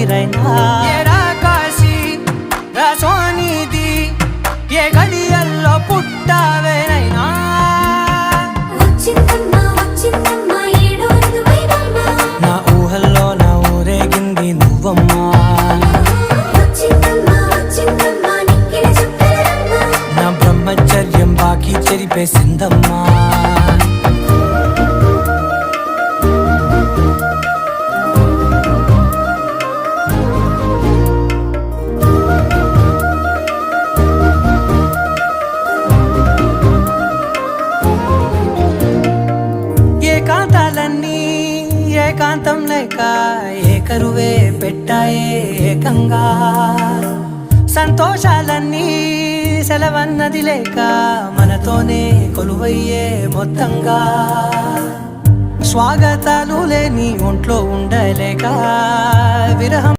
రైనా కాశీ సోనిది ఏ గడియల్లో పుట్టావేనైనా నా ఊహల్లో నా ఊరేగింది నువ్వమ్మా నా బ్రహ్మచర్యం బాకీ చెరిపేసిందమ్మా ఏకాంతాలన్నీ ఏకాంతం లేక ఏకరువే పెట్టాయే ఏకంగా సంతోషాలన్నీ సెలవన్నది లేక మనతోనే కొలువయ్యే మొత్తంగా స్వాగతాలు లేని ఒంట్లో ఉండలేక విరహం